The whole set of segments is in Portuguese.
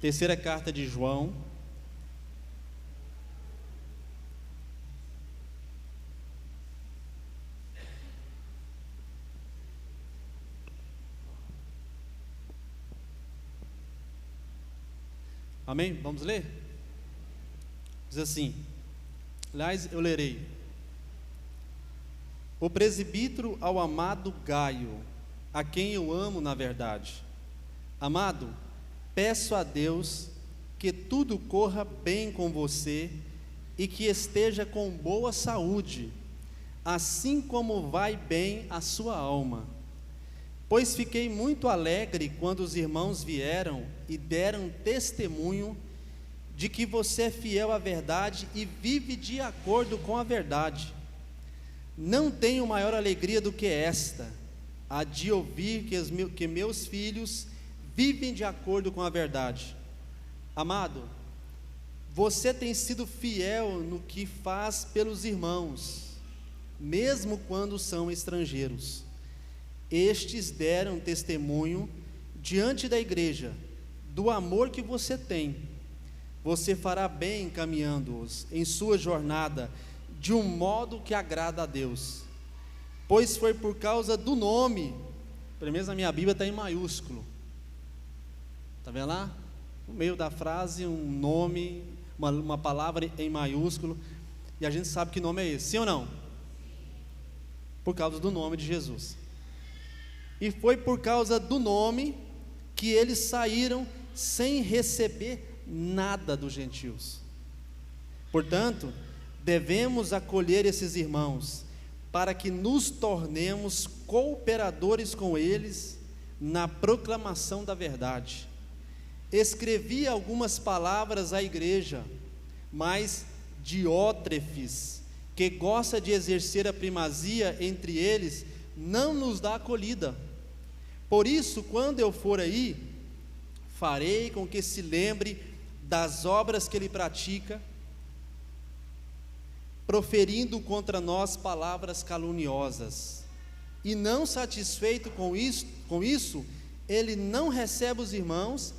Terceira carta de João. Amém? Vamos ler? Diz assim, aliás, eu lerei. O presbítero ao amado Gaio, a quem eu amo na verdade. Amado, peço a Deus que tudo corra bem com você e que esteja com boa saúde, assim como vai bem a sua alma. Pois fiquei muito alegre quando os irmãos vieram e deram testemunho de que você é fiel à verdade e vive de acordo com a verdade. Não tenho maior alegria do que esta, a de ouvir que meus filhos vivem de acordo com a verdade. Amado, você tem sido fiel no que faz pelos irmãos, mesmo quando são estrangeiros. Estes deram testemunho diante da igreja do amor que você tem. Você fará bem encaminhando-os em sua jornada de um modo que agrada a Deus, pois foi por causa do nome, pelo menos na minha Bíblia está em maiúsculo, está vendo lá? No meio da frase um nome, uma palavra em maiúsculo, e a gente sabe que nome é esse, sim ou não? Por causa do nome de Jesus. E foi por causa do nome que eles saíram sem receber nada dos gentios. Portanto, devemos acolher esses irmãos, para que nos tornemos cooperadores com eles na proclamação da verdade. Escrevi algumas palavras à igreja, mas Diótrefes, que gosta de exercer a primazia entre eles, não nos dá acolhida. Por isso, quando eu for aí, farei com que se lembre das obras que ele pratica, proferindo contra nós palavras caluniosas. E não satisfeito com isso, ele não recebe os irmãos,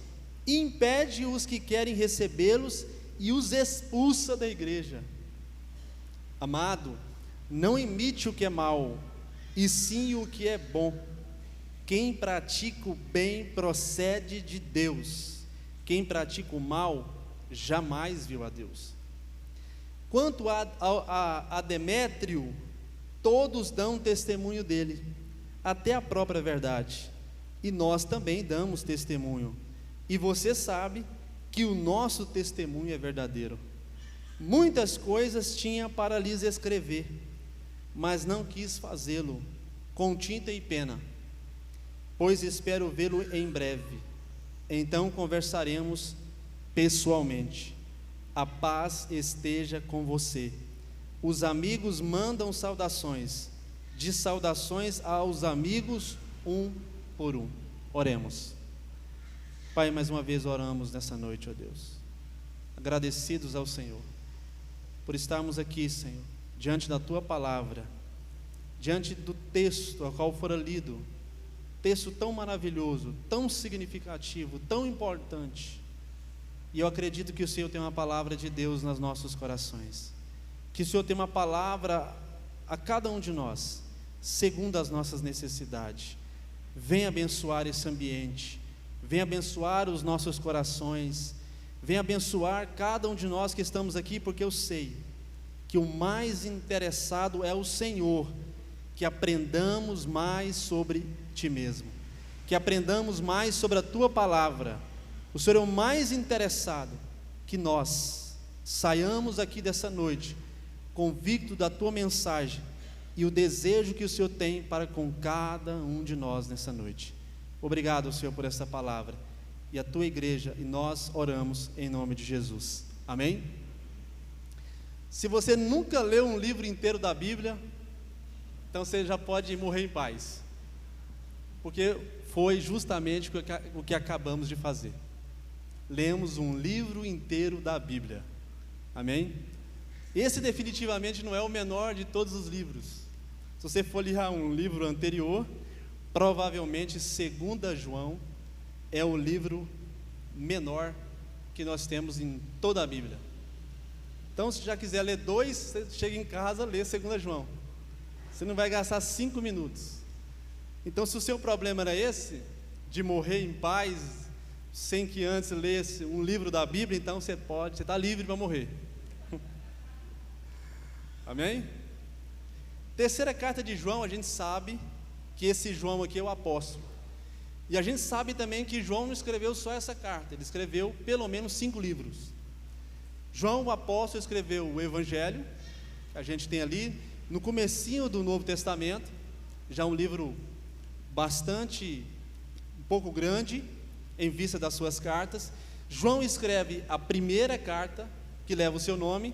impede os que querem recebê-los e os expulsa da igreja. Amado, não imite o que é mal, e sim o que é bom. Quem pratica o bem procede de Deus, quem pratica o mal jamais viu a Deus. Quanto a Demétrio, todos dão testemunho dele, até a própria verdade, e nós também damos testemunho, e você sabe que o nosso testemunho é verdadeiro. Muitas coisas tinha para lhes escrever, mas não quis fazê-lo com tinta e pena, pois espero vê-lo em breve, então conversaremos pessoalmente. A paz esteja com você. Os amigos mandam saudações, de saudações aos amigos, um por um. Oremos. Pai, mais uma vez oramos nessa noite, ó Deus, agradecidos ao Senhor, por estarmos aqui, Senhor, diante da Tua palavra, diante do texto ao qual fora lido, texto tão maravilhoso, tão significativo, tão importante. E eu acredito que o Senhor tem uma palavra de Deus nos nossos corações, que o Senhor tem uma palavra a cada um de nós, segundo as nossas necessidades. Venha abençoar esse ambiente, venha abençoar os nossos corações, venha abençoar cada um de nós que estamos aqui, porque eu sei que o mais interessado é o Senhor, que aprendamos mais sobre Ti mesmo, que aprendamos mais sobre a Tua palavra. O Senhor é o mais interessado que nós saiamos aqui dessa noite convicto da Tua mensagem e o desejo que o Senhor tem para com cada um de nós nessa noite. Obrigado, Senhor, por essa palavra e a Tua igreja, e nós oramos em nome de Jesus, amém? Se você nunca leu um livro inteiro da Bíblia, então você já pode morrer em paz, porque foi justamente o que acabamos de fazer. Lemos um livro inteiro da Bíblia, amém? Esse definitivamente não é o menor de todos os livros. Se você for ler um livro anterior, provavelmente 2 João é o livro menor que nós temos em toda a Bíblia. Então, se já quiser ler 2, você chega em casa, lê 2 João. Você não vai gastar 5 minutos. Então, se o seu problema era esse, de morrer em paz, sem que antes lesse um livro da Bíblia, então você está livre para morrer. Amém? Terceira carta de João, a gente sabe que esse João aqui é o apóstolo. E a gente sabe também que João não escreveu só essa carta, ele escreveu pelo menos 5 livros. João, o apóstolo, escreveu o Evangelho, que a gente tem ali, no comecinho do Novo Testamento, já um livro um pouco grande, em vista das suas cartas. João escreve a primeira carta, que leva o seu nome,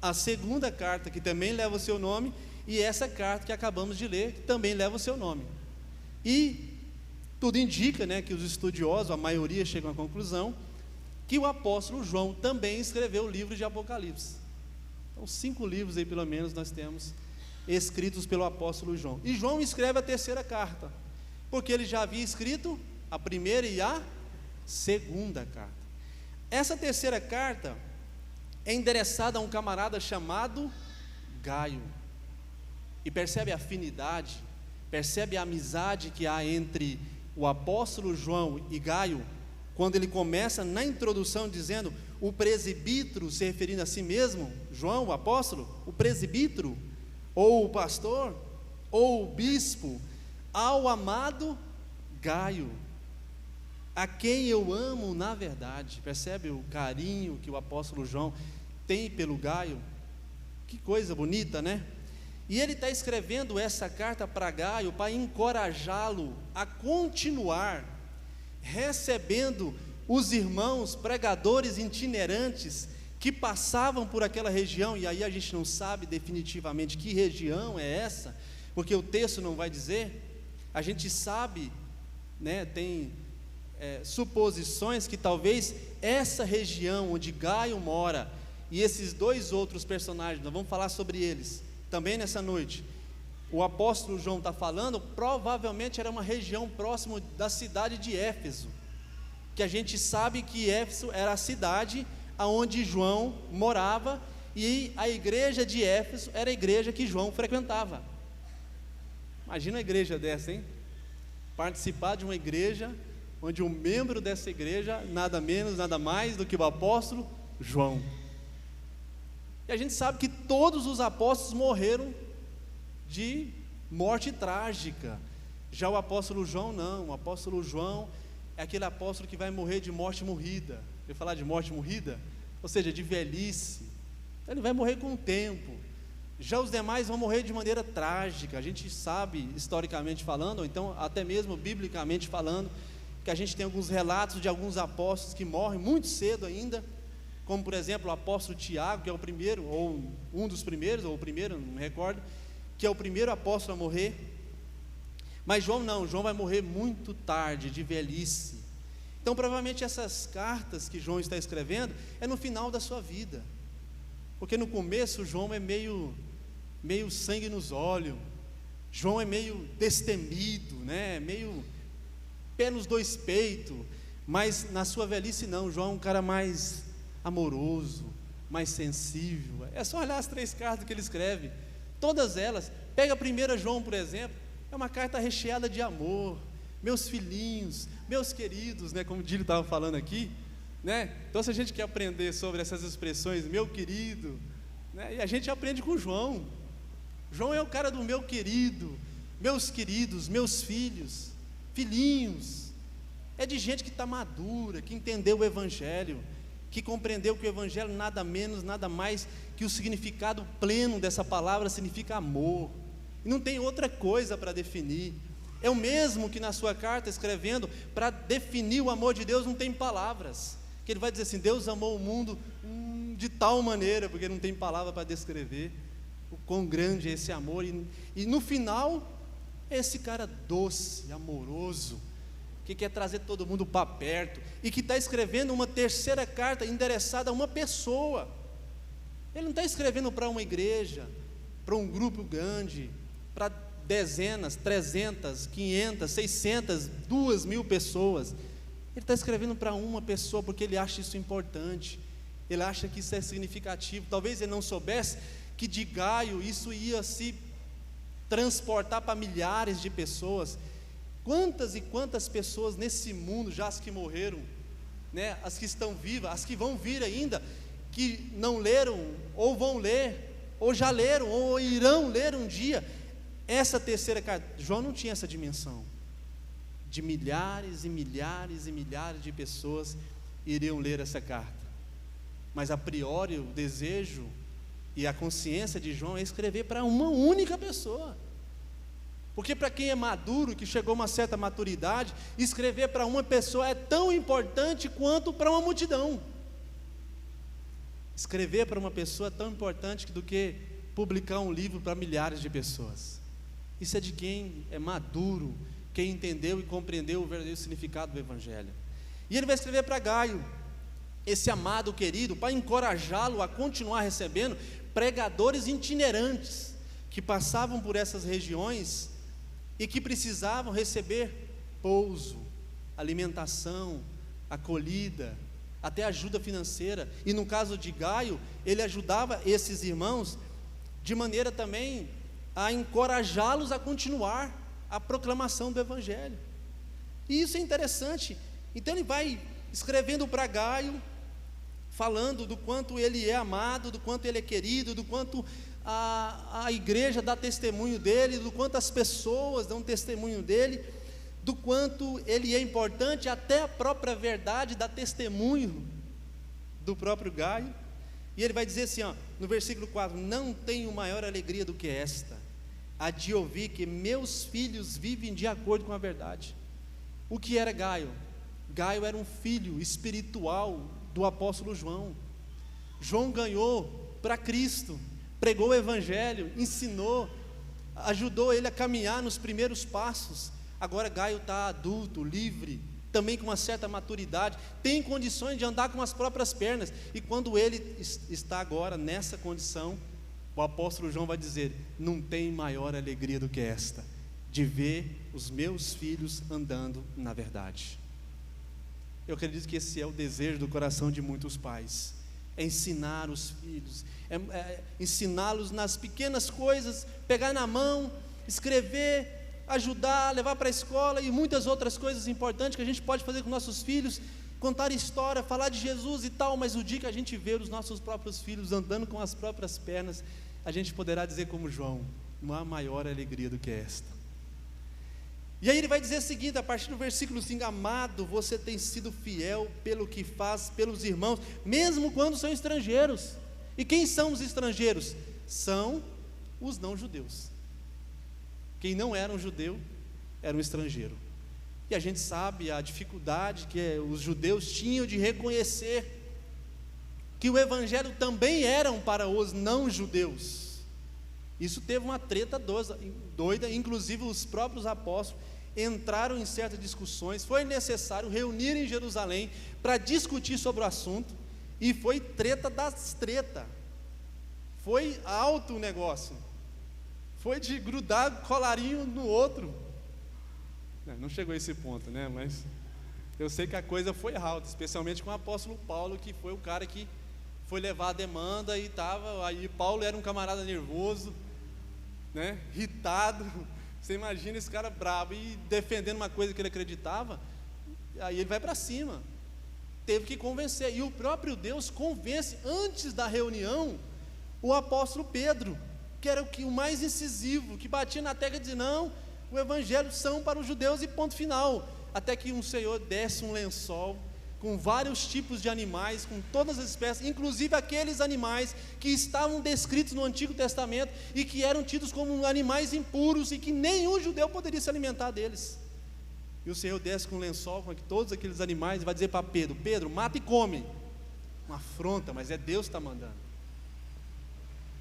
a segunda carta, que também leva o seu nome, e essa carta que acabamos de ler, que também leva o seu nome. E tudo indica, né, que os estudiosos, a maioria, chegam à conclusão que o apóstolo João também escreveu o livro de Apocalipse. Então 5 livros aí pelo menos nós temos escritos pelo apóstolo João. E João escreve a terceira carta, porque ele já havia escrito a primeira e a segunda carta. Essa terceira carta é endereçada a um camarada chamado Gaio. E percebe a afinidade, percebe a amizade que há entre o apóstolo João e Gaio, quando ele começa na introdução dizendo, o presbítero, se referindo a si mesmo, João, o apóstolo, o presbítero, ou o pastor, ou o bispo, ao amado Gaio, a quem eu amo na verdade. Percebe o carinho que o apóstolo João tem pelo Gaio? Que coisa bonita, né? E ele está escrevendo essa carta para Gaio para encorajá-lo a continuar recebendo os irmãos pregadores itinerantes que passavam por aquela região. E aí a gente não sabe definitivamente que região é essa, porque o texto não vai dizer. A gente sabe, né, tem suposições que talvez essa região onde Gaio mora, e esses 2 outros personagens, nós vamos falar sobre eles também nessa noite, o apóstolo João está falando, provavelmente era uma região próxima da cidade de Éfeso, que a gente sabe que Éfeso era a cidade onde João morava, e a igreja de Éfeso era a igreja que João frequentava. Imagina uma igreja dessa, hein? Participar de uma igreja onde um membro dessa igreja, nada menos, nada mais do que o apóstolo João. E a gente sabe que todos os apóstolos morreram de morte trágica. Já o apóstolo João não. O apóstolo João é aquele apóstolo que vai morrer de morte morrida. Eu falar de morte morrida, ou seja, de velhice. Ele vai morrer com o tempo. Já os demais vão morrer de maneira trágica. A gente sabe, historicamente falando, ou então até mesmo biblicamente falando, que a gente tem alguns relatos de alguns apóstolos que morrem muito cedo ainda, como por exemplo o apóstolo Tiago, que é o primeiro, ou um dos primeiros, ou o primeiro, não me recordo, que é o primeiro apóstolo a morrer. Mas João não, João vai morrer muito tarde, de velhice. Então provavelmente essas cartas que João está escrevendo é no final da sua vida, porque no começo João é meio sangue nos olhos, João é meio destemido, né? Meio pé nos 2 peitos, mas na sua velhice não, João é um cara mais amoroso, mais sensível. É só olhar as 3 cartas que ele escreve, todas elas. Pega a 1 João, por exemplo, é uma carta recheada de amor, meus filhinhos, meus queridos, né, como o Dílio estava falando aqui, né? Então se a gente quer aprender sobre essas expressões, meu querido, né, e a gente aprende com João. João é o cara do meu querido, meus queridos, meus filhos, filhinhos. É de gente que está madura, que entendeu o Evangelho, que compreendeu que o Evangelho nada menos, nada mais que o significado pleno dessa palavra significa amor, e não tem outra coisa para definir. É o mesmo que na sua carta escrevendo, para definir o amor de Deus não tem palavras, que ele vai dizer assim, Deus amou o mundo de tal maneira, porque não tem palavra para descrever o quão grande é esse amor, e no final, esse cara doce, amoroso, que quer trazer todo mundo para perto, e que está escrevendo uma terceira carta endereçada a uma pessoa. Ele não está escrevendo para uma igreja, para um grupo grande, para dezenas, 300, 500, 600, 2.000 pessoas. Ele está escrevendo para uma pessoa porque ele acha isso importante, ele acha que isso é significativo. Talvez ele não soubesse que de Gaio isso ia se transportar para milhares de pessoas. Quantas e quantas pessoas nesse mundo, já as que morreram, né, as que estão vivas, as que vão vir ainda, que não leram, ou vão ler, ou já leram, ou irão ler um dia, essa terceira carta. João não tinha essa dimensão, de milhares e milhares e milhares de pessoas iriam ler essa carta, mas a priori o desejo e a consciência de João é escrever para uma única pessoa, porque para quem é maduro, que chegou a uma certa maturidade, escrever para uma pessoa é tão importante quanto para uma multidão. Escrever para uma pessoa é tão importante do que publicar um livro para milhares de pessoas. Isso é de quem é maduro, quem entendeu e compreendeu o verdadeiro significado do Evangelho. E ele vai escrever para Gaio, esse amado querido, para encorajá-lo a continuar recebendo pregadores itinerantes, que passavam por essas regiões e que precisavam receber pouso, alimentação, acolhida, até ajuda financeira. E no caso de Gaio, ele ajudava esses irmãos de maneira também a encorajá-los a continuar a proclamação do Evangelho. E isso é interessante. Então ele vai escrevendo para Gaio, falando do quanto ele é amado, do quanto ele é querido, do quanto a igreja dá testemunho dele, do quanto as pessoas dão testemunho dele, do quanto ele é importante, até a própria verdade dá testemunho do próprio Gaio. E ele vai dizer assim, no versículo 4: não tenho maior alegria do que esta, a de ouvir que meus filhos vivem de acordo com a verdade. O que era Gaio? Gaio era um filho espiritual do apóstolo João. João ganhou para Cristo, pregou o Evangelho, ensinou, ajudou ele a caminhar nos primeiros passos. Agora Gaio está adulto, livre, também com uma certa maturidade, tem condições de andar com as próprias pernas. E quando ele está agora nessa condição, o apóstolo João vai dizer: não tem maior alegria do que esta, de ver os meus filhos andando na verdade. Eu acredito que esse é o desejo do coração de muitos pais, é ensinar os filhos, ensiná-los nas pequenas coisas, pegar na mão, escrever, ajudar, levar para a escola e muitas outras coisas importantes que a gente pode fazer com nossos filhos, contar história, falar de Jesus e tal. Mas o dia que a gente ver os nossos próprios filhos andando com as próprias pernas, a gente poderá dizer como João: não há maior alegria do que esta. E aí ele vai dizer o seguinte, a partir do versículo 5: amado, você tem sido fiel pelo que faz pelos irmãos, mesmo quando são estrangeiros. E quem são os estrangeiros? São os não judeus. Quem não era um judeu era um estrangeiro. E a gente sabe a dificuldade que os judeus tinham de reconhecer que o Evangelho também era para os não judeus. Isso teve uma treta doida, inclusive os próprios apóstolos entraram em certas discussões. Foi necessário reunir em Jerusalém para discutir sobre o assunto, e foi treta das tretas, foi alto o negócio, foi de grudar colarinho no outro. Não chegou a esse ponto, né? Mas eu sei que a coisa foi alta, especialmente com o apóstolo Paulo, que foi o cara que foi levar a demanda e estava, aí Paulo era um camarada nervoso, né? Irritado. Você imagina esse cara bravo e defendendo uma coisa que ele acreditava, aí ele vai para cima, teve que convencer, e o próprio Deus convence antes da reunião o apóstolo Pedro, que era o mais incisivo, que batia na tecla e dizia: não, o Evangelho são para os judeus e ponto final. Até que um senhor desce um lençol com vários tipos de animais, com todas as espécies, inclusive aqueles animais que estavam descritos no Antigo Testamento e que eram tidos como animais impuros e que nenhum judeu poderia se alimentar deles. E o Senhor desce com um lençol com todos aqueles animais e vai dizer para Pedro: Pedro, mata e come. Uma afronta, mas é Deus que está mandando.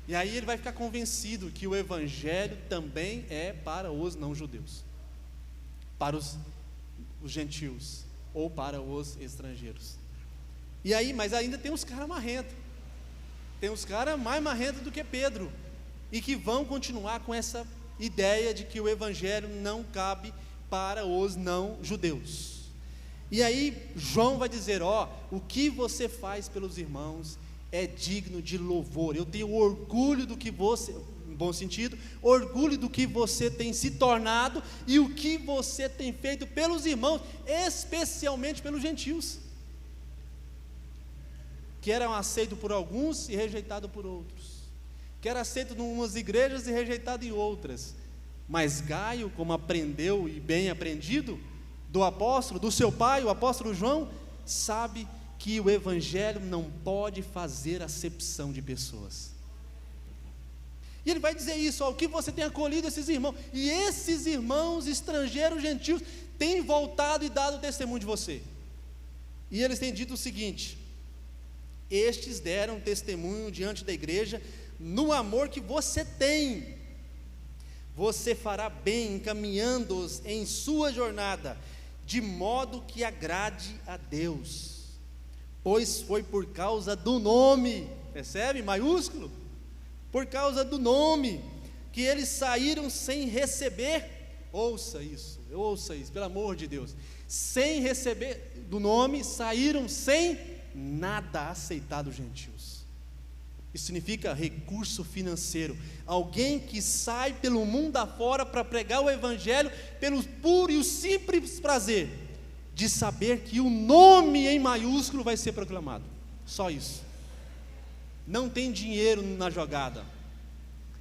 E aí ele vai ficar convencido que o Evangelho também é para os não judeus, para os gentios, ou para os estrangeiros. E aí, mas ainda tem uns caras marrentos, tem uns caras mais marrentos do que Pedro, e que vão continuar com essa ideia de que o Evangelho não cabe para os não judeus. E aí João vai dizer: o que você faz pelos irmãos é digno de louvor. Eu tenho orgulho do que você, em bom sentido, orgulho do que você tem se tornado e o que você tem feito pelos irmãos, especialmente pelos gentios, que eram aceitos por alguns e rejeitados por outros, que era aceito em umas igrejas e rejeitado em outras. Mas Gaio, como aprendeu e bem aprendido do apóstolo, do seu pai, o apóstolo João, sabe que o evangelho não pode fazer acepção de pessoas. E ele vai dizer isso: o que você tem acolhido esses irmãos, e esses irmãos estrangeiros, gentios, têm voltado e dado testemunho de você. E eles têm dito o seguinte: estes deram testemunho diante da igreja no amor que você tem. Você fará bem encaminhando-os em sua jornada, de modo que agrade a Deus, pois foi por causa do nome, percebe? Maiúsculo, por causa do nome, que eles saíram sem receber. Ouça isso, pelo amor de Deus. Sem receber do nome, saíram sem nada aceitar dos gentios. Isso significa recurso financeiro. Alguém que sai pelo mundo afora para pregar o evangelho pelo puro e o simples prazer de saber que o nome em maiúsculo vai ser proclamado. Só isso. Não tem dinheiro na jogada,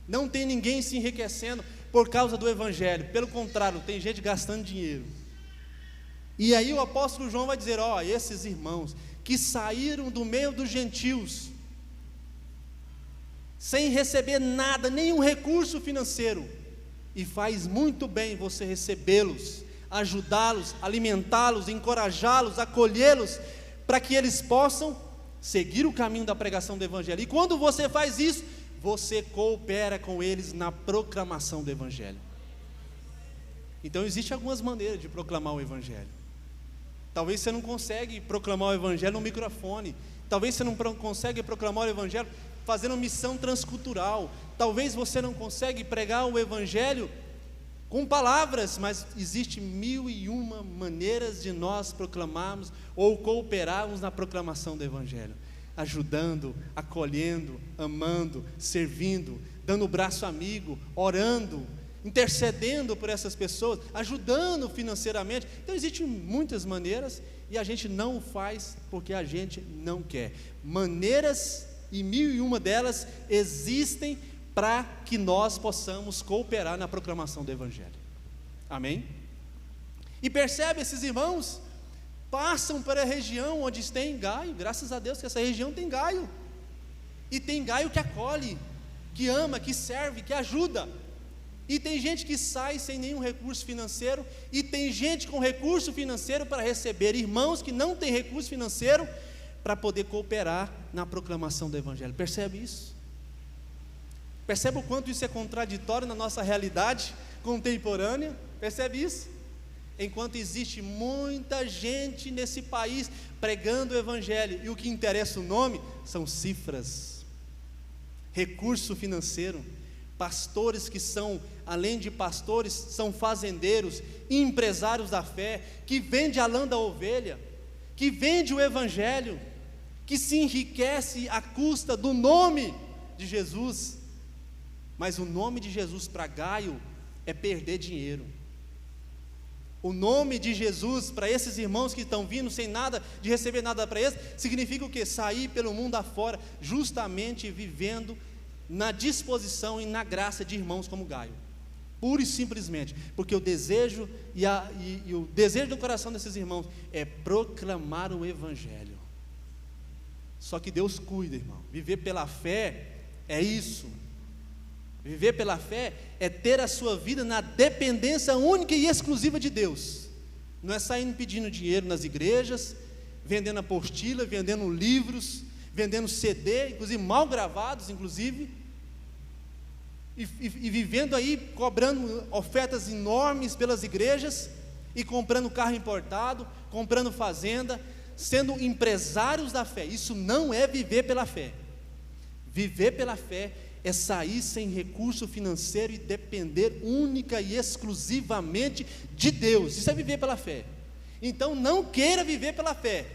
não tem ninguém se enriquecendo por causa do evangelho. Pelo contrário, tem gente gastando dinheiro. E aí o apóstolo João vai dizer: esses irmãos que saíram do meio dos gentios sem receber nada, nenhum recurso financeiro, e faz muito bem você recebê-los, ajudá-los, alimentá-los, encorajá-los, acolhê-los, para que eles possam seguir o caminho da pregação do evangelho. E quando você faz isso, você coopera com eles na proclamação do evangelho. Então existem algumas maneiras de proclamar o evangelho. Talvez você não consegue proclamar o evangelho no microfone, talvez você não consegue proclamar o evangelho fazendo missão transcultural, talvez você não consegue pregar o evangelho com palavras, mas existe 1001 maneiras de nós proclamarmos ou cooperarmos na proclamação do evangelho, ajudando, acolhendo, amando, servindo, dando o braço amigo, orando, intercedendo por essas pessoas, ajudando financeiramente. Então existem muitas maneiras, e a gente não o faz porque a gente não quer. Maneiras, e 1001 delas existem para que nós possamos cooperar na proclamação do evangelho. Amém? E percebe, esses irmãos passam para a região onde tem Gaio. Graças a Deus que essa região tem Gaio, e tem Gaio que acolhe, que ama, que serve, que ajuda. E tem gente que sai sem nenhum recurso financeiro, e tem gente com recurso financeiro para receber irmãos que não têm recurso financeiro para poder cooperar na proclamação do evangelho. Percebe isso? Percebe o quanto isso é contraditório na nossa realidade contemporânea? Percebe isso? Enquanto existe muita gente nesse país pregando o evangelho, e o que interessa o nome são cifras, recurso financeiro, pastores que são, além de pastores, são fazendeiros, empresários da fé, que vende a lã da ovelha, que vende o evangelho, que se enriquece à custa do nome de Jesus. Mas o nome de Jesus para Gaio é perder dinheiro. O nome de Jesus para esses irmãos que estão vindo sem nada, de receber nada para eles, significa o quê? Sair pelo mundo afora, justamente vivendo na disposição e na graça de irmãos como Gaio, pura e simplesmente, porque o desejo e o desejo do coração desses irmãos é proclamar o evangelho. Só que Deus cuida, irmão. Viver pela fé é isso. Viver pela fé é ter a sua vida na dependência única e exclusiva de Deus. Não é saindo pedindo dinheiro nas igrejas, vendendo apostila, vendendo livros, vendendo CD, inclusive mal gravados, inclusive, e vivendo aí, cobrando ofertas enormes pelas igrejas, e comprando carro importado, comprando fazenda, sendo empresários da fé. Isso não é viver pela fé. Viver pela fé é sair sem recurso financeiro e depender única e exclusivamente de Deus. Isso é viver pela fé. Então não queira viver pela fé.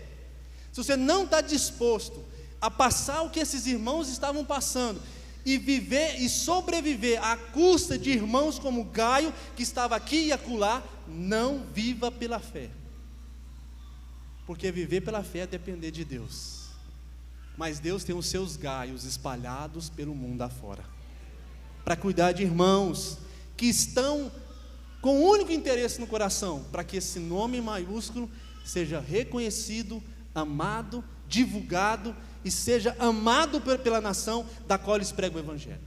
Se você não está disposto a passar o que esses irmãos estavam passando, e viver e sobreviver à custa de irmãos como Gaio, que estava aqui e acolá, não viva pela fé, porque viver pela fé é depender de Deus. Mas Deus tem os seus Gaios espalhados pelo mundo afora, para cuidar de irmãos que estão com um único interesse no coração, para que esse nome maiúsculo seja reconhecido, amado, divulgado, e seja amado pela nação da qual eles pregam o Evangelho.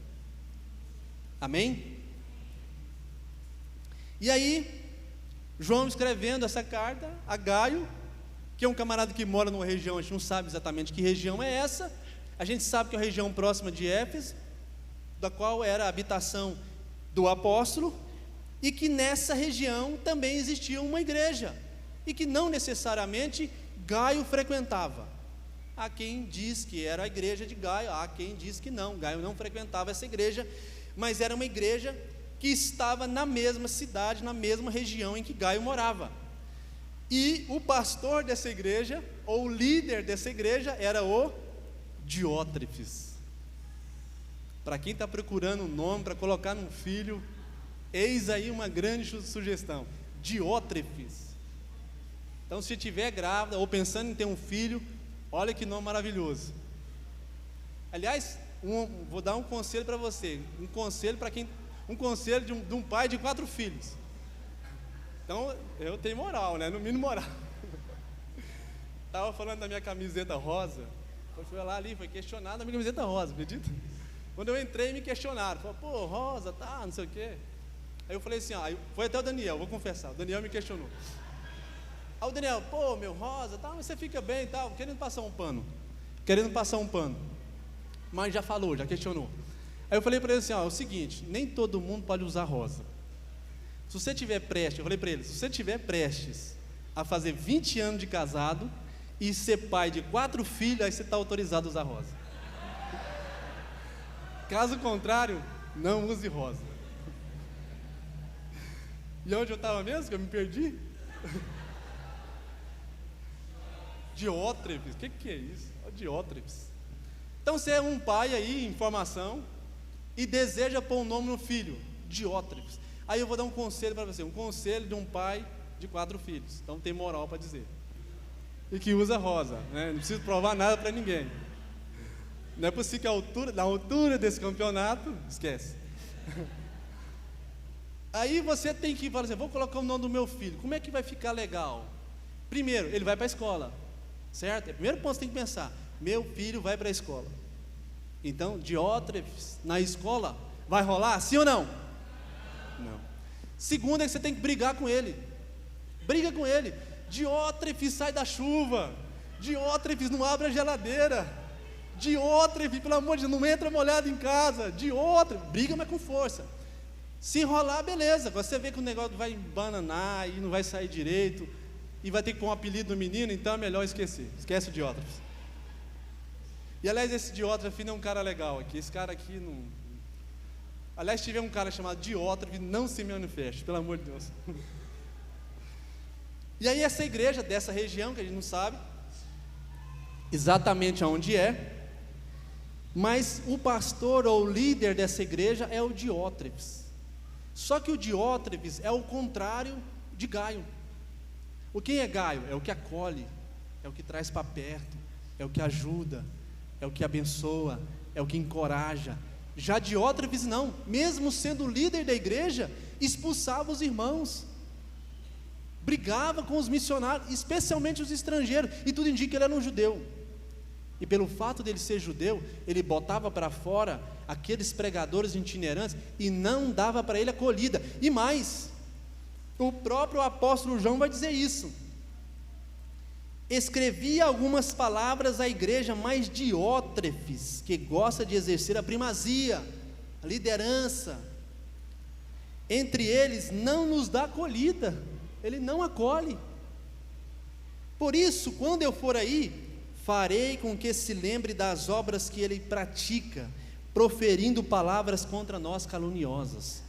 Amém? E aí, João escrevendo essa carta a Gaio, que é um camarada que mora numa região, a gente não sabe exatamente que região é essa, a gente sabe que é uma região próxima de Éfeso, da qual era a habitação do apóstolo, e que nessa região também existia uma igreja, e que não necessariamente Gaio frequentava. Há quem diz que era a igreja de Gaio, há quem diz que não, Gaio não frequentava essa igreja, mas era uma igreja que estava na mesma cidade, na mesma região em que Gaio morava. E o pastor dessa igreja, ou o líder dessa igreja, era o Diótrefes. Para quem está procurando um nome para colocar num filho, eis aí uma grande sugestão: Diótrefes. Então, se estiver grávida ou pensando em ter um filho, olha que nome maravilhoso. Aliás, vou dar um conselho para você, um conselho de um pai de 4 filhos. Então, eu tenho moral, né? No mínimo moral. Estava falando da minha camiseta rosa. Eu fui lá ali, foi questionado a minha camiseta rosa, acredita? Quando eu entrei, me questionaram. Falaram, pô, rosa, tá, não sei o quê. Aí eu falei assim, foi até o Daniel, vou confessar. O Daniel me questionou. Aí o Daniel, pô, meu rosa, tá, mas você fica bem e tal, querendo passar um pano. Mas já falou, já questionou. Aí eu falei para ele assim, é o seguinte, nem todo mundo pode usar rosa. Se você tiver prestes, eu falei para ele, se você tiver prestes a fazer 20 anos de casado e ser pai de 4 filhos, aí você está autorizado a usar rosa. Caso contrário, não use rosa. E onde eu estava mesmo, que eu me perdi? Diótrefes, o que é isso? Diótrefes. Então você é um pai aí em formação e deseja pôr um nome no filho, Diótrefes. Aí eu vou dar um conselho para você, um conselho de um pai de 4 filhos. Então tem moral para dizer. E que usa rosa, né? Não preciso provar nada para ninguém. Não é possível que na altura desse campeonato, esquece. Aí você tem que falar assim, vou colocar o nome do meu filho, como é que vai ficar legal? Primeiro, ele vai para a escola, certo? É o primeiro ponto que você tem que pensar, meu filho vai para a escola. Então, Diótrefes, na escola, vai rolar, sim ou não? Não. Segundo é que você tem que brigar com ele. Briga com ele. Diótrefes, sai da chuva. Diótrefes, não abre a geladeira. Diótrefes, pelo amor de Deus, não entra molhado em casa. Diótrefes, briga, mas com força. Se enrolar, beleza. Você vê que o negócio vai embananar e não vai sair direito e vai ter que pôr um apelido no menino, então é melhor esquecer. Esquece o Diótrefes. E aliás, esse Diótrefes não é um cara legal aqui. Esse cara aqui não... Aliás, se tiver um cara chamado Diótrefes, não se manifeste, pelo amor de Deus. E aí essa igreja dessa região, que a gente não sabe exatamente aonde é, mas o pastor ou o líder dessa igreja é o Diótrefes. Só que o Diótrefes é o contrário de Gaio. O quem é Gaio? É o que acolhe, é o que traz para perto, é o que ajuda, é o que abençoa, é o que encoraja. Já Diótrefes não, mesmo sendo o líder da igreja, expulsava os irmãos, brigava com os missionários, especialmente os estrangeiros, e tudo indica que ele era um judeu. E pelo fato dele ser judeu, ele botava para fora aqueles pregadores itinerantes e não dava para ele acolhida. E mais, o próprio apóstolo João vai dizer isso. Escrevia algumas palavras à igreja, mas Diótrefes, que gosta de exercer a primazia, a liderança, entre eles não nos dá acolhida, ele não acolhe. Por isso, quando eu for aí, farei com que se lembre das obras que ele pratica, proferindo palavras contra nós caluniosas.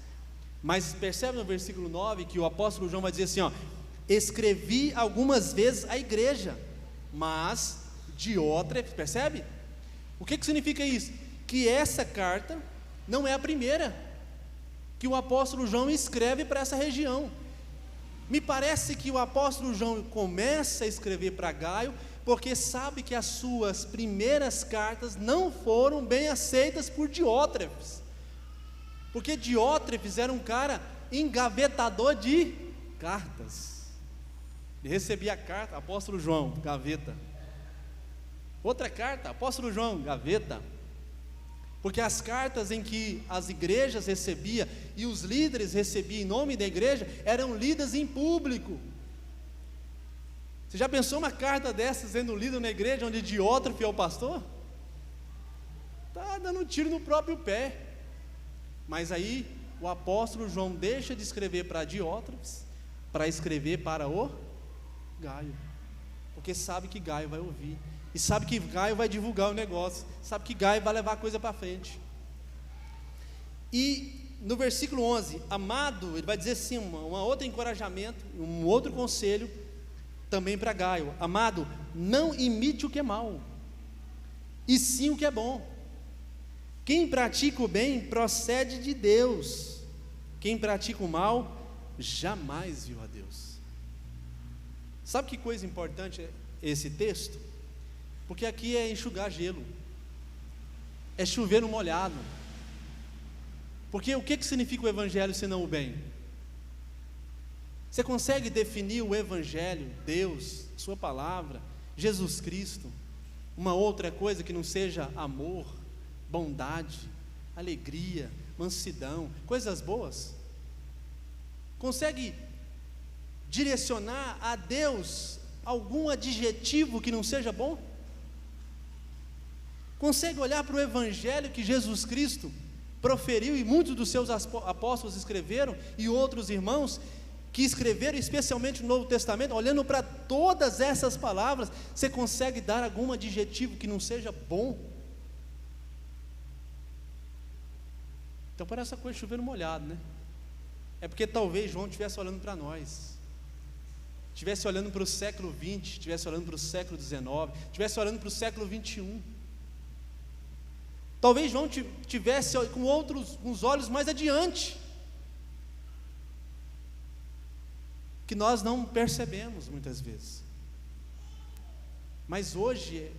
Mas percebe no versículo 9 que o apóstolo João vai dizer assim, escrevi algumas vezes à igreja, mas Diótrefes, percebe? O que significa isso? Que essa carta não é a primeira que o apóstolo João escreve para essa região. Me parece que o apóstolo João começa a escrever para Gaio, porque sabe que as suas primeiras cartas não foram bem aceitas por Diótrefes, porque Diótrefes era um cara engavetador de cartas. Ele recebia a carta, apóstolo João, gaveta. Outra carta, apóstolo João, gaveta. Porque as cartas em que as igrejas recebiam e os líderes recebiam em nome da igreja eram lidas em público. Você já pensou uma carta dessas sendo lida na igreja onde Diótrefes é o pastor? Está dando um tiro no próprio pé. Mas aí o apóstolo João deixa de escrever para Diótrefes para escrever para o Gaio, porque sabe que Gaio vai ouvir, e sabe que Gaio vai divulgar o negócio, sabe que Gaio vai levar a coisa para frente. E no versículo 11, amado, ele vai dizer assim, um outro encorajamento, um outro conselho também para Gaio: amado, não imite o que é mal, e sim o que é bom. Quem pratica o bem procede de Deus, quem pratica o mal jamais viu a Deus. Sabe que coisa importante é esse texto? Porque aqui é enxugar gelo, é chover no molhado. Porque o que significa o evangelho senão o bem? Você consegue definir o evangelho, Deus, sua palavra, Jesus Cristo, uma outra coisa que não seja amor, bondade, alegria, mansidão, coisas boas? Consegue direcionar a Deus algum adjetivo que não seja bom? Consegue olhar para o evangelho que Jesus Cristo proferiu e muitos dos seus apóstolos escreveram, e outros irmãos que escreveram especialmente no Novo Testamento, olhando para todas essas palavras, você consegue dar algum adjetivo que não seja bom? Então parece essa coisa de chover no molhado, né? É porque talvez João estivesse olhando para nós, estivesse olhando para o século 20, estivesse olhando para o século 19, estivesse olhando para o século 21. Talvez João tivesse com uns olhos mais adiante, que nós não percebemos muitas vezes. Mas hoje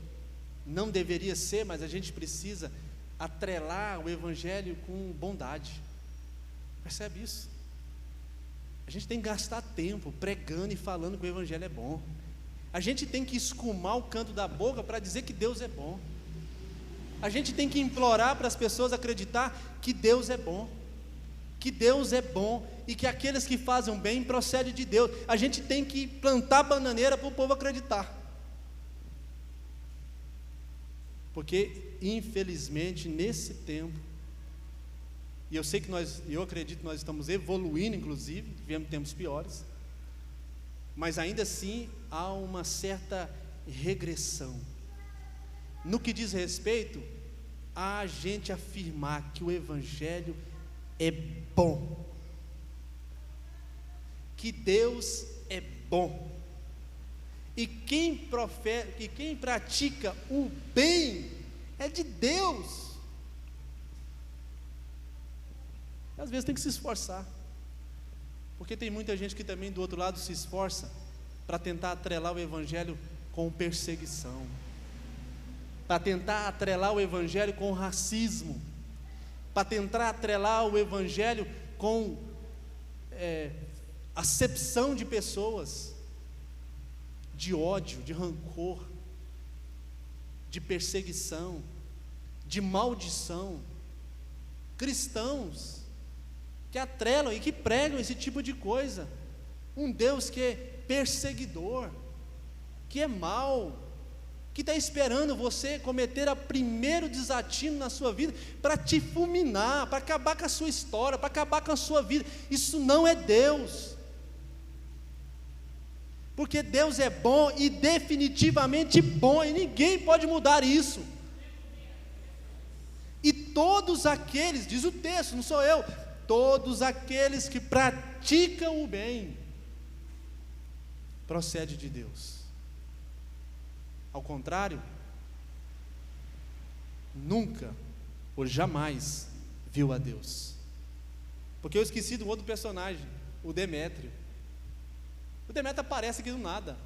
não deveria ser, mas a gente precisa atrelar o evangelho com bondade. Percebe isso? A gente tem que gastar tempo pregando e falando que o evangelho é bom. A gente tem que escumar o canto da boca para dizer que Deus é bom. A gente tem que implorar para as pessoas acreditar que Deus é bom, que Deus é bom e que aqueles que fazem bem procedem de Deus. A gente tem que plantar bananeira para o povo acreditar, porque infelizmente nesse tempo, e eu sei que eu acredito que nós estamos evoluindo, inclusive, tivemos tempos piores, mas ainda assim há uma certa regressão no que diz respeito a gente afirmar que o evangelho é bom, que Deus é bom, e quem pratica o bem é de Deus. Às vezes tem que se esforçar, porque tem muita gente que também do outro lado se esforça para tentar atrelar o evangelho com perseguição, para tentar atrelar o evangelho com racismo, para tentar atrelar o evangelho com acepção de pessoas, de ódio, de rancor, de perseguição, de maldição. Cristãos que atrelam e que pregam esse tipo de coisa, um Deus que é perseguidor, que é mau, que está esperando você cometer o primeiro desatino na sua vida para te fulminar, para acabar com a sua história, para acabar com a sua vida. Isso não é Deus, porque Deus é bom e definitivamente bom, e ninguém pode mudar isso. E todos aqueles, diz o texto, não sou eu, todos aqueles que praticam o bem procede de Deus. Ao contrário, nunca ou jamais viu a Deus. Porque eu esqueci do outro personagem, o Demétrio. O Demétrio aparece aqui do nada.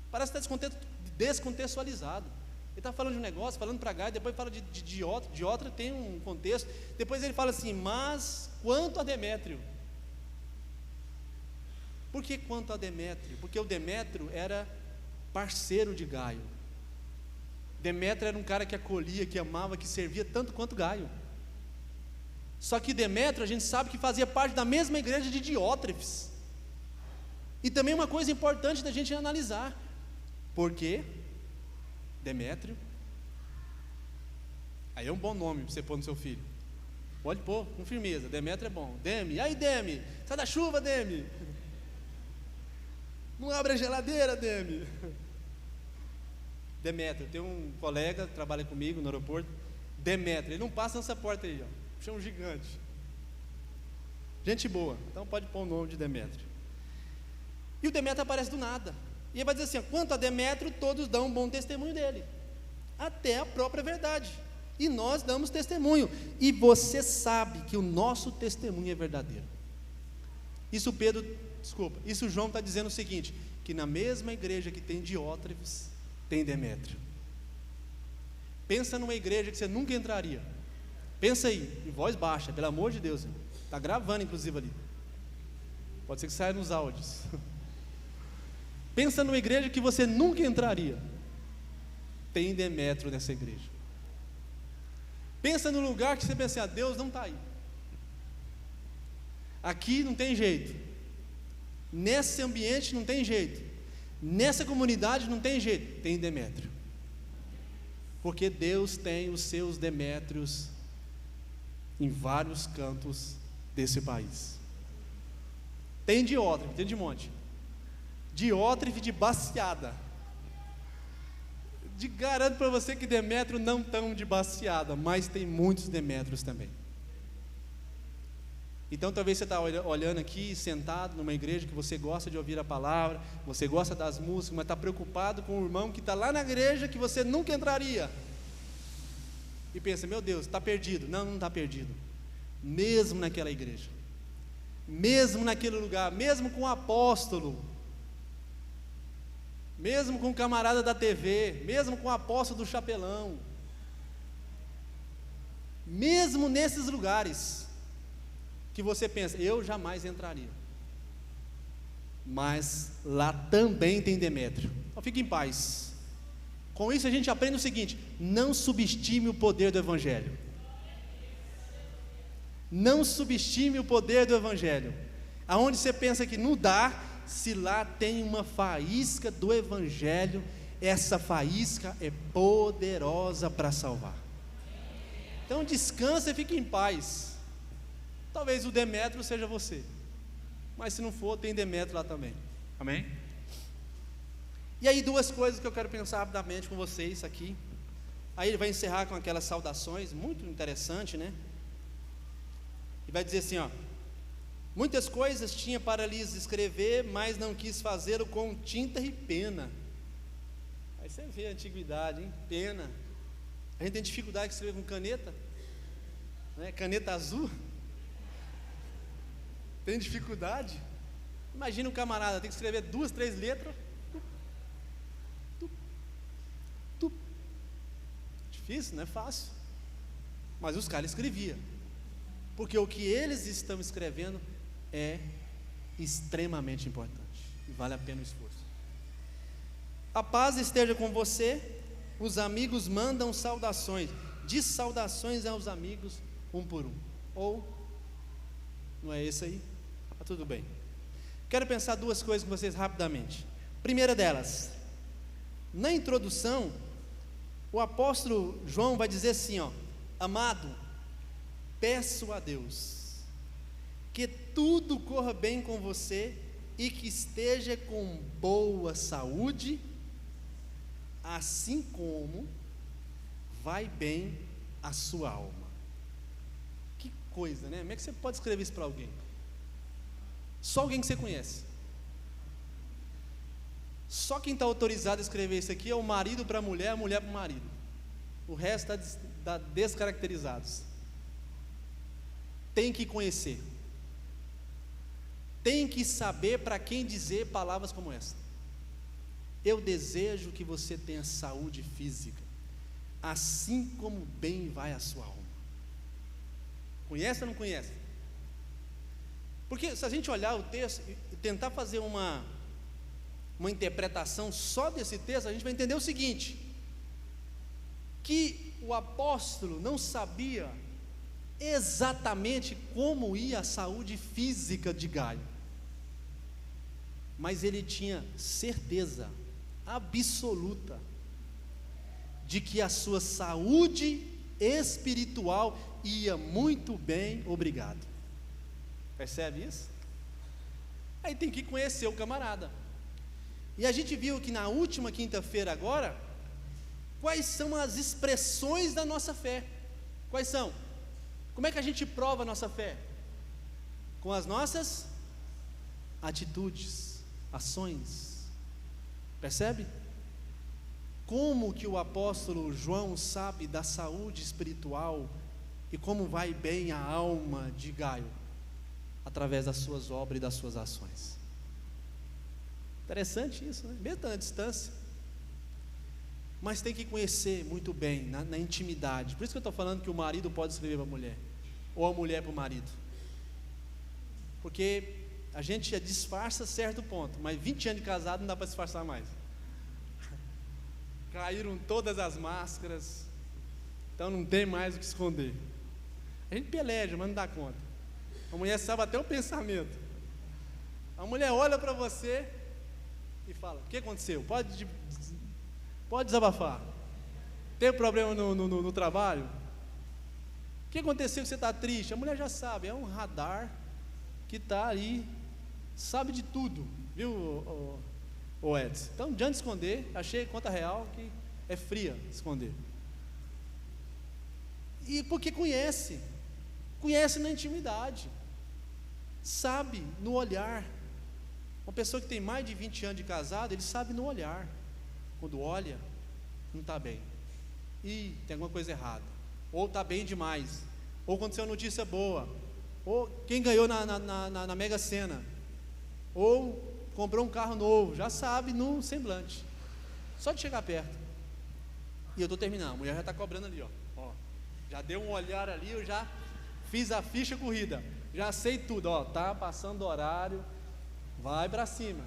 Parece estar descontextualizado. Ele está falando de um negócio, falando para Gaio, depois fala de outra. De outra tem um contexto. Depois ele fala assim, mas quanto a Demétrio? Por que quanto a Demétrio? Porque o Demétrio era parceiro de Gaio. Demétrio era um cara que acolhia, que amava, que servia tanto quanto Gaio. Só que Demétrio, a gente sabe que fazia parte da mesma igreja de Diótrefes. E também uma coisa importante da gente analisar. Por quê? Demétrio. Aí é um bom nome para você pôr no seu filho. Pode pôr com firmeza. Demétrio é bom. Demi, aí Demi, sai da chuva, Demi. Não abre a geladeira, Demi. Demétrio, tem um colega que trabalha comigo no aeroporto. Demétrio, ele não passa nessa porta aí, ó. Chama um gigante. Gente boa, então pode pôr o nome de Demétrio. E o Demétrio aparece do nada. E ele vai dizer assim: quanto a Demétrio, todos dão um bom testemunho dele, até a própria verdade. E nós damos testemunho. E você sabe que o nosso testemunho é verdadeiro. Isso isso João está dizendo o seguinte: que na mesma igreja que tem Diótrefes, tem Demétrio. Pensa numa igreja que você nunca entraria. Pensa aí, em voz baixa, pelo amor de Deus. Está gravando inclusive ali. Pode ser que saia nos áudios. Pensa numa igreja que você nunca entraria. Tem Demétrio nessa igreja. Pensa no lugar que você pensa, Deus não está aí. Aqui não tem jeito. Nesse ambiente não tem jeito. Nessa comunidade não tem jeito. Tem Demétrio. Porque Deus tem os seus Demétrios em vários cantos desse país. Tem Diótrefe, tem de monte. Diótrefe de Baciada. Garanto para você que Demétrio não tão de Baciada, mas tem muitos Demétrios também. Então talvez você está olhando aqui, sentado numa igreja que você gosta de ouvir a palavra, você gosta das músicas, mas está preocupado com o irmão que está lá na igreja que você nunca entraria. E pensa, meu Deus, está perdido. Não, não está perdido. Mesmo naquela igreja, mesmo naquele lugar, mesmo com o apóstolo, mesmo com o camarada da TV, mesmo com o apóstolo do chapelão, mesmo nesses lugares que você pensa, eu jamais entraria, mas lá também tem Demétrio. Então fique em paz. Com isso a gente aprende o seguinte: não subestime o poder do Evangelho. Não subestime o poder do Evangelho. Aonde você pensa que não dá, se lá tem uma faísca do Evangelho, essa faísca é poderosa para salvar. Então descansa e fique em paz. Talvez o Demétrio seja você, mas se não for, tem Demétrio lá também. Amém? E aí duas coisas que eu quero pensar rapidamente com vocês aqui. Aí ele vai encerrar com aquelas saudações, muito interessante, né? E vai dizer assim, ó: muitas coisas tinha para lhes escrever, mas não quis fazê-lo com tinta e pena. Aí você vê a antiguidade, hein? Pena. A gente tem dificuldade de escrever com caneta, né? Caneta azul. Tem dificuldade. Imagina um camarada, tem que escrever 2, 3 letras. Difícil, não é fácil. Mas os caras escreviam, porque o que eles estão escrevendo é extremamente importante e vale a pena o esforço. A paz esteja com você. Os amigos mandam saudações. Diz saudações aos amigos um por um. Ou não é esse aí? Tá tudo bem. Quero pensar duas coisas com vocês rapidamente. Primeira delas, na introdução, o apóstolo João vai dizer assim, ó: amado, peço a Deus que tudo corra bem com você e que esteja com boa saúde, assim como vai bem a sua alma. Que coisa, né? Como é que você pode escrever isso para alguém? Só alguém que você conhece. Só quem está autorizado a escrever isso aqui é o marido para a mulher para o marido. O resto está descaracterizados. Tem que conhecer. Tem que saber para quem dizer palavras como essa. Eu desejo que você tenha saúde física, assim como bem vai a sua alma. Conhece ou não conhece? Porque se a gente olhar o texto e tentar fazer uma interpretação só desse texto, a gente vai entender o seguinte: que o apóstolo não sabia exatamente como ia a saúde física de Gaio, mas ele tinha certeza absoluta de que a sua saúde espiritual ia muito bem, obrigado. Percebe isso? Aí tem que conhecer o camarada. E a gente viu que na última quinta-feira agora, quais são as expressões da nossa fé? Quais são? Como é que a gente prova a nossa fé? Com as nossas atitudes, ações. Percebe? Como que o apóstolo João sabe da saúde espiritual e como vai bem a alma de Gaio? Através das suas obras e das suas ações. Interessante isso, né? Mesmo na distância. Mas tem que conhecer muito bem, na intimidade. Por isso que eu estou falando que o marido pode escrever para a mulher, ou a mulher para o marido. Porque a gente disfarça certo ponto, mas 20 anos de casado não dá para disfarçar mais. Caíram todas as máscaras, então não tem mais o que esconder. A gente peleja, mas não dá conta. A mulher sabe até o pensamento. A mulher olha para você e fala: o que aconteceu? Pode desabafar. Tem problema no trabalho? O que aconteceu que você está triste? A mulher já sabe, é um radar que está aí, sabe de tudo, viu, o Edson? Então, adianta esconder, achei conta real que é fria esconder. E porque conhece na intimidade, sabe no olhar. Uma pessoa que tem mais de 20 anos de casado, ele sabe no olhar. Quando olha, não está bem. Ih, tem alguma coisa errada. Ou está bem demais. Ou aconteceu uma notícia boa. Ou quem ganhou na Mega Sena. Ou comprou um carro novo. Já sabe no semblante. Só de chegar perto. E eu estou terminando. A mulher já está cobrando ali, ó. Já deu um olhar ali, eu já fiz a ficha corrida. Já sei tudo, ó. Tá passando do horário. Vai para cima.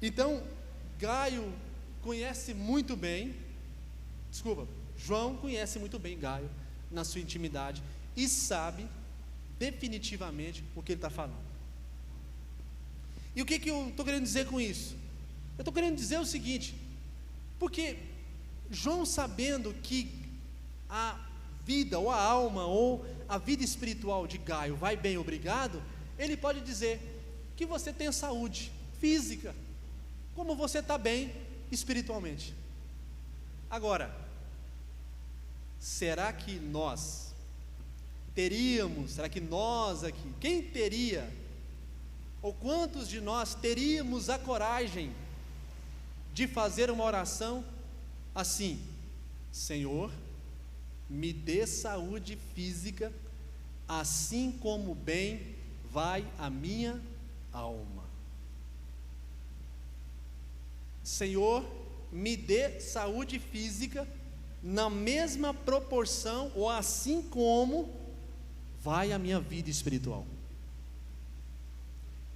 Então, Gaio conhece muito bem, João conhece muito bem Gaio na sua intimidade e sabe definitivamente o que ele está falando. E o que eu estou querendo dizer com isso? Eu estou querendo dizer o seguinte: porque João, sabendo que a vida ou a alma ou a vida espiritual de Gaio vai bem, obrigado, ele pode dizer que você tem saúde física, como você está bem espiritualmente. Agora, será que nós aqui, quem teria, ou quantos de nós teríamos a coragem de fazer uma oração assim: Senhor, me dê saúde física, assim como bem vai a minha alma. Senhor, me dê saúde física na mesma proporção, ou assim como vai a minha vida espiritual.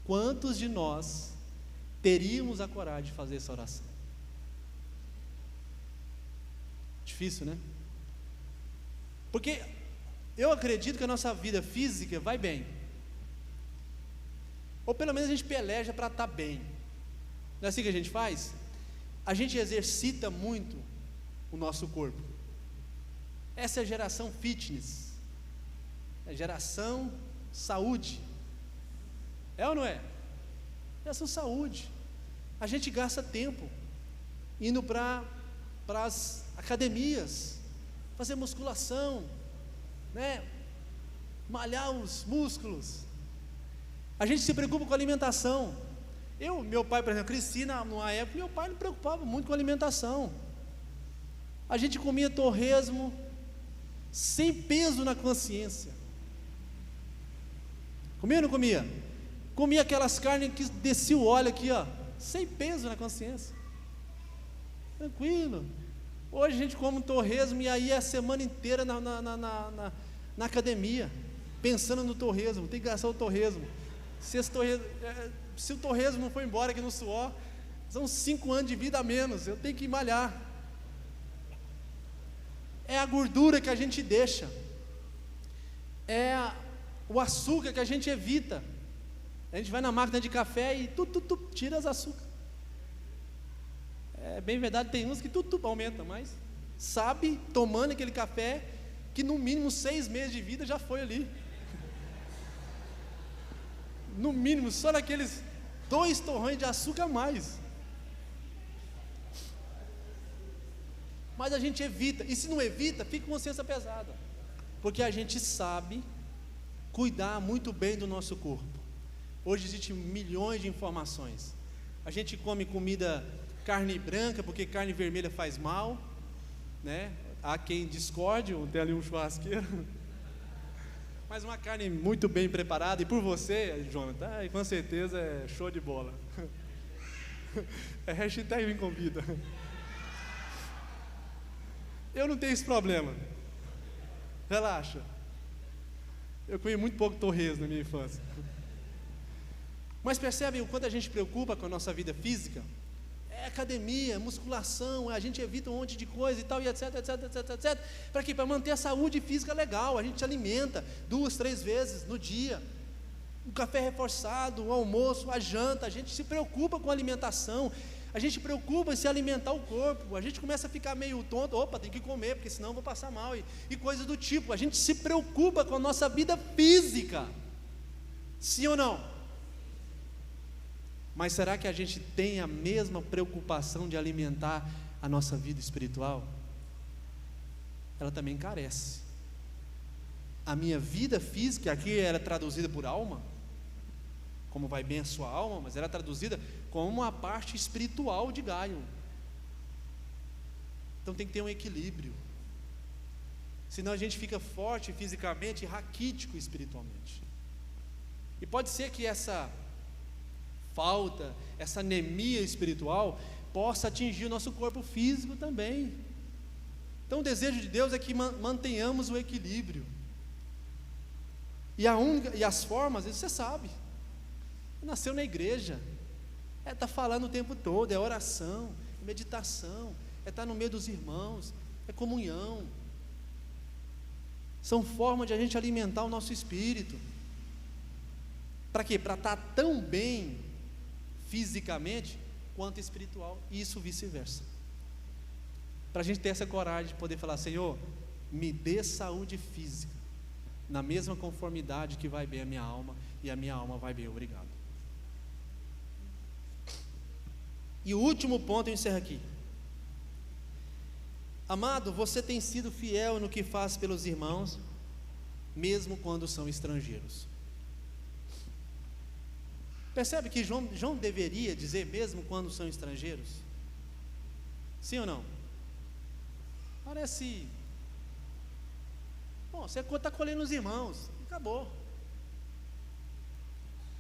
Quantos de nós teríamos a coragem de fazer essa oração? Difícil, né? Porque eu acredito que a nossa vida física vai bem, ou pelo menos a gente peleja para estar bem. Não é assim que a gente faz? A gente exercita muito o nosso corpo. Essa é a geração fitness, é a geração saúde. É ou não é? Geração saúde. A gente gasta tempo indo para as academias, fazer musculação, né? Malhar os músculos. A gente se preocupa com a alimentação. Meu pai, por exemplo, cresci numa época, meu pai não preocupava muito com a alimentação. A gente comia torresmo sem peso na consciência. Comia ou não comia? Comia aquelas carnes que descia o óleo aqui, ó, sem peso na consciência. Tranquilo. Hoje a gente come um torresmo e aí é a semana inteira na academia, pensando no torresmo, tem que gastar o torresmo. Se o torresmo não for embora aqui no suor, são 5 anos de vida a menos, eu tenho que malhar. É a gordura que a gente deixa, é o açúcar que a gente evita. A gente vai na máquina de café e tira as açúcar. É bem verdade, tem uns que tudo aumenta, mas sabe, tomando aquele café, que no mínimo 6 meses de vida já foi ali. No mínimo, só naqueles 2 torrões de açúcar a mais. Mas a gente evita, e se não evita, fica com consciência pesada, porque a gente sabe cuidar muito bem do nosso corpo. Hoje existem milhões de informações. A gente come comida, carne branca, porque carne vermelha faz mal, né? Há quem discorde, tem ali um churrasqueiro, mas uma carne muito bem preparada, e por você, Jonathan, com certeza é show de bola. É hashtag me convida. Eu não tenho esse problema, relaxa. Eu comi muito pouco torresmo na minha infância. Mas percebem o quanto a gente preocupa com a nossa vida física? É academia, musculação, a gente evita um monte de coisa e tal, e etc. Para quê? Para manter a saúde física legal. A gente se alimenta 2, 3 vezes no dia, um café reforçado, o almoço, a janta. A gente se preocupa com a alimentação, a gente preocupa em se alimentar o corpo. A gente começa a ficar meio tonto, opa, tem que comer, porque senão eu vou passar mal, e coisas do tipo. A gente se preocupa com a nossa vida física, sim ou não? Mas será que a gente tem a mesma preocupação de alimentar a nossa vida espiritual? Ela também carece. A minha vida física, aqui era traduzida por alma, como vai bem a sua alma, mas era traduzida como a parte espiritual de Gaio. Então tem que ter um equilíbrio, senão a gente fica forte fisicamente e raquítico espiritualmente. E pode ser que essa falta, essa anemia espiritual possa atingir o nosso corpo físico também. Então o desejo de Deus é que mantenhamos o equilíbrio. E as formas, isso você sabe, nasceu na igreja, estar falando o tempo todo, é oração, é meditação, é estar no meio dos irmãos, é comunhão. São formas de a gente alimentar o nosso espírito. Para quê? Para estar tão bem fisicamente quanto espiritual, e isso vice-versa. Para a gente ter essa coragem de poder falar: Senhor, me dê saúde física na mesma conformidade que vai bem a minha alma, e a minha alma vai bem, obrigado. E o último ponto, eu encerro aqui. Amado, você tem sido fiel no que faz pelos irmãos, mesmo quando são estrangeiros. Percebe que João deveria dizer mesmo quando são estrangeiros? Sim ou não? Parece, bom, você está colhendo os irmãos, acabou.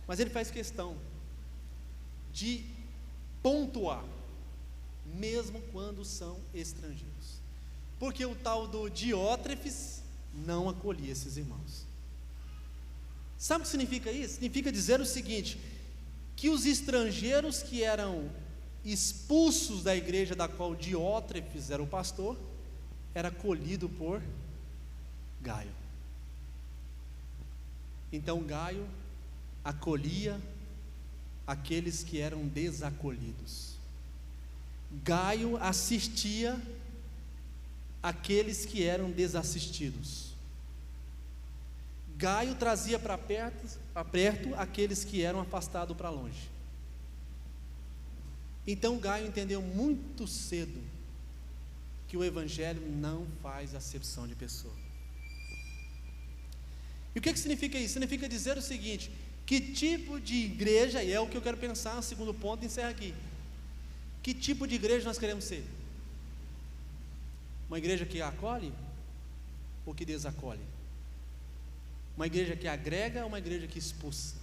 Mas ele faz questão de pontuar, mesmo quando são estrangeiros, porque o tal do Diótrefes não acolhia esses irmãos. Sabe o que significa isso? Significa dizer o seguinte: que os estrangeiros que eram expulsos da igreja da qual Diótrefes era o pastor, era acolhido por Gaio. Então Gaio acolhia aqueles que eram desacolhidos. Gaio assistia aqueles que eram desassistidos. Gaio trazia para perto aqueles que eram afastados para longe. Então Gaio entendeu muito cedo que o Evangelho não faz acepção de pessoa. E o que significa isso? Significa dizer o seguinte: Que tipo de igreja, e é o que eu quero pensar no segundo ponto, encerra aqui. Que tipo de igreja nós queremos ser? Uma igreja que acolhe ou que desacolhe? Uma igreja que agrega ou uma igreja que expulsa?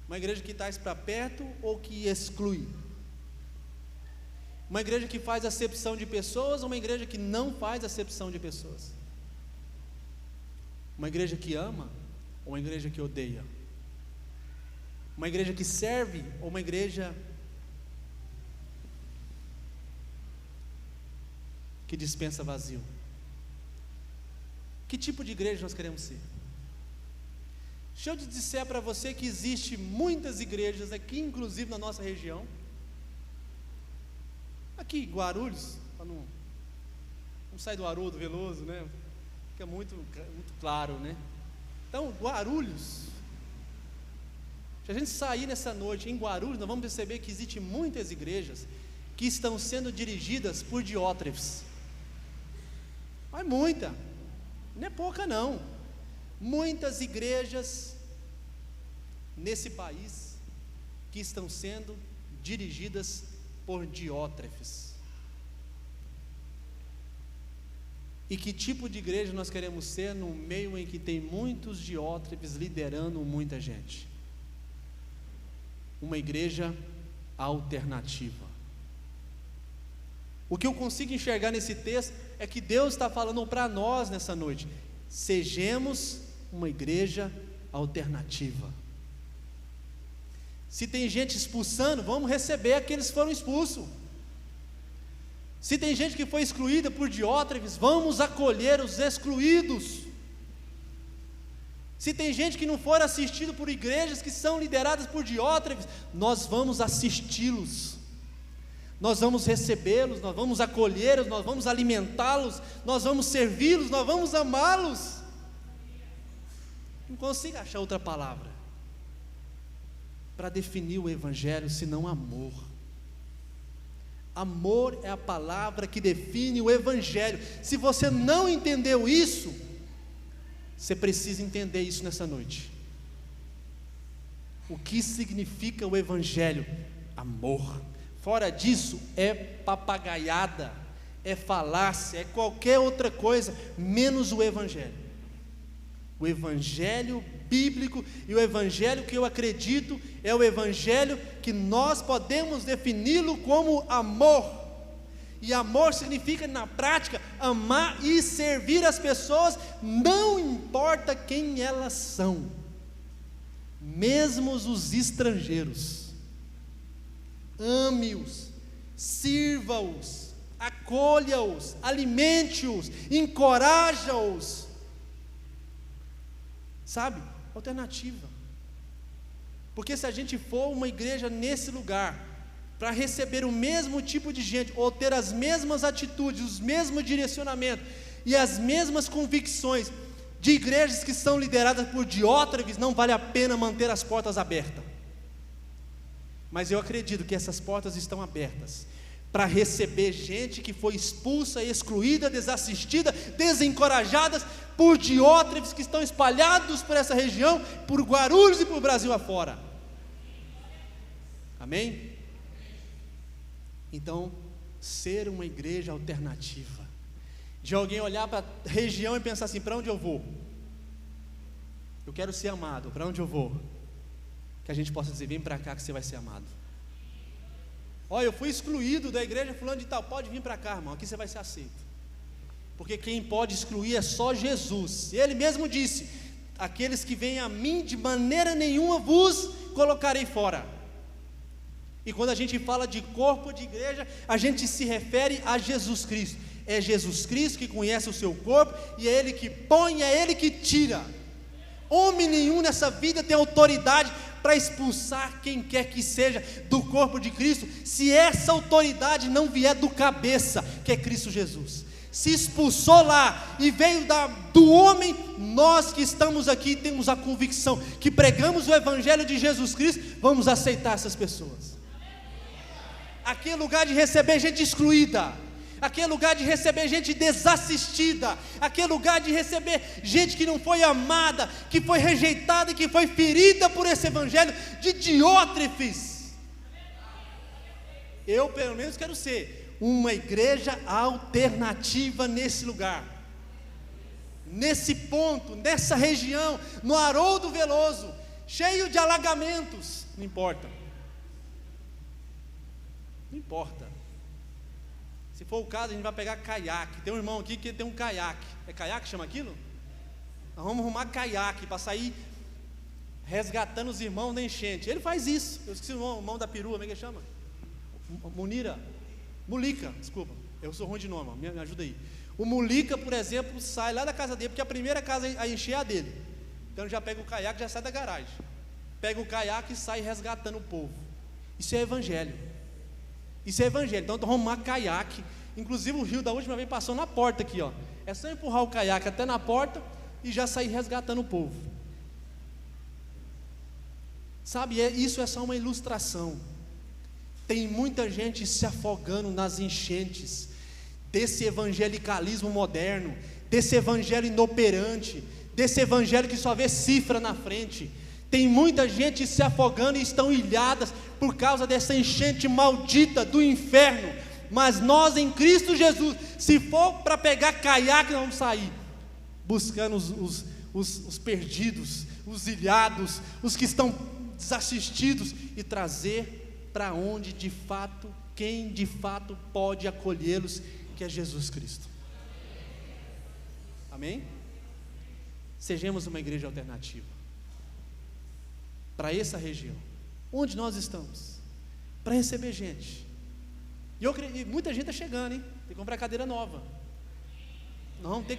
Uma igreja que traz para perto ou que exclui? Uma igreja que faz acepção de pessoas ou uma igreja que não faz acepção de pessoas? Uma igreja que ama ou uma igreja que odeia? Uma igreja que serve ou uma igreja que dispensa vazio? Que tipo de igreja nós queremos ser? Deixa eu te disser para você que existe muitas igrejas aqui, inclusive na nossa região, aqui em Guarulhos, para não sair do Haroldo Veloso, né? Fica muito claro, né? Então, Guarulhos, se a gente sair nessa noite em Guarulhos, nós vamos perceber que existem muitas igrejas que estão sendo dirigidas por diótrefes. Mas muita, não é pouca não. Muitas igrejas nesse país que estão sendo dirigidas por diótrefes. E que tipo de igreja nós queremos ser no meio em que tem muitos diótrefes liderando muita gente? Uma igreja alternativa. O que eu consigo enxergar nesse texto é que Deus está falando para nós nessa noite: sejamos uma igreja alternativa. Se tem gente expulsando, vamos receber aqueles que foram expulsos. Se tem gente que foi excluída por diótrefes, vamos acolher os excluídos. Se tem gente que não for assistido por igrejas que são lideradas por diótrefes, nós vamos assisti-los, nós vamos recebê-los, nós vamos acolhê-los, nós vamos alimentá-los, nós vamos servi-los, nós vamos amá-los. Não consigo achar outra palavra para definir o evangelho senão amor. Amor é a palavra que define o evangelho. Se você não entendeu isso, você precisa entender isso nessa noite. O que significa o evangelho? Amor. Fora disso é papagaiada, é falácia, é qualquer outra coisa menos o evangelho. O evangelho bíblico e o evangelho que eu acredito é o evangelho que nós podemos defini-lo como amor. E amor significa, na prática, amar e servir as pessoas, não importa quem elas são, mesmo os estrangeiros. Ame-os, sirva-os, acolha-os, alimente-os, encoraja-os. Sabe? Alternativa. Porque se a gente for uma igreja nesse lugar, para receber o mesmo tipo de gente, ou ter as mesmas atitudes, os mesmos direcionamentos e as mesmas convicções de igrejas que são lideradas por diótrefes, não vale a pena manter as portas abertas. Mas eu acredito que essas portas estão abertas para receber gente que foi expulsa, excluída, desassistida, desencorajada por diótrefes que estão espalhados por essa região, por Guarulhos e por Brasil afora. Amém? Então, ser uma igreja alternativa, de alguém olhar para a região e pensar assim: para onde eu vou? Eu quero ser amado, para onde eu vou? Que a gente possa dizer: vem para cá que você vai ser amado. Olha, eu fui excluído da igreja fulano de tal, pode vir para cá, irmão, aqui você vai ser aceito. Porque quem pode excluir é só Jesus. Ele mesmo disse: aqueles que vêm a mim, de maneira nenhuma vos colocarei fora. E quando a gente fala de corpo de igreja, a gente se refere a Jesus Cristo. É Jesus Cristo que conhece o seu corpo, e é Ele que põe, é Ele que tira. Homem nenhum nessa vida tem autoridade para expulsar quem quer que seja do corpo de Cristo, se essa autoridade não vier do cabeça, que é Cristo Jesus. Se expulsou lá e veio do homem, nós que estamos aqui temos a convicção que pregamos o evangelho de Jesus Cristo, vamos aceitar essas pessoas. Aqui é lugar de receber gente excluída, aquele lugar de receber gente desassistida, aquele lugar de receber gente que não foi amada, que foi rejeitada e que foi ferida por esse evangelho de Diótrefes. Eu pelo menos quero ser uma igreja alternativa nesse lugar, nesse ponto, nessa região, no Haroldo Veloso, cheio de alagamentos, não importa, não importa. Se for o caso, a gente vai pegar caiaque. Tem um irmão aqui que tem um caiaque. É caiaque que chama aquilo? Nós vamos arrumar caiaque para sair resgatando os irmãos da enchente. Ele faz isso. Eu esqueci o irmão da perua, como é que chama? Mulica, desculpa. Eu sou ruim de nome, me ajuda aí. O Mulica, por exemplo, sai lá da casa dele, porque a primeira casa a encher é a dele. Então ele já pega o caiaque, já sai da garagem. Pega o caiaque e sai resgatando o povo. Isso é evangelho. Isso é evangelho. Então vamos arrumar caiaque. Inclusive o rio da última vez passou na porta aqui, ó. É só empurrar o caiaque até na porta e já sair resgatando o povo. Sabe, isso é só uma ilustração. Tem muita gente se afogando nas enchentes desse evangelicalismo moderno, desse evangelho inoperante, desse evangelho que só vê cifra na frente. Tem muita gente se afogando e estão ilhadas por causa dessa enchente maldita do inferno. Mas nós em Cristo Jesus, se for para pegar caiaque, nós vamos sair buscando os perdidos, os ilhados, os que estão desassistidos, e trazer para onde de fato, quem de fato pode acolhê-los, que é Jesus Cristo. Amém? Sejamos uma igreja alternativa para essa região, onde nós estamos, para receber gente. E muita gente está chegando, hein? Tem que comprar cadeira nova. Nós vamos ter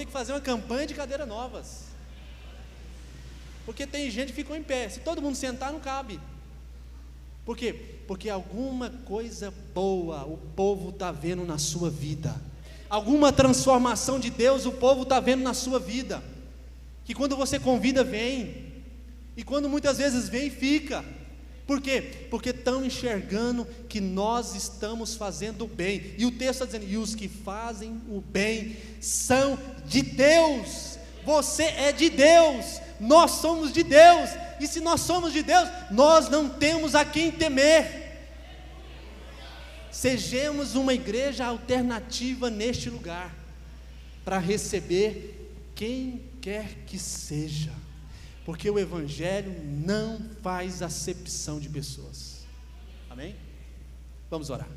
que fazer uma campanha de cadeiras novas, porque tem gente que ficou em pé. Se todo mundo sentar, não cabe. Por quê? Porque alguma coisa boa o povo está vendo na sua vida, alguma transformação de Deus o povo está vendo na sua vida, que quando você convida, vem. E quando muitas vezes vem, fica. Por quê? Porque estão enxergando que nós estamos fazendo o bem. E o texto está dizendo: e os que fazem o bem são de Deus. Você é de Deus, nós somos de Deus. E se nós somos de Deus, nós não temos a quem temer. Sejamos uma igreja alternativa neste lugar, para receber quem quer que seja, porque o evangelho não faz acepção de pessoas. Amém? Vamos orar.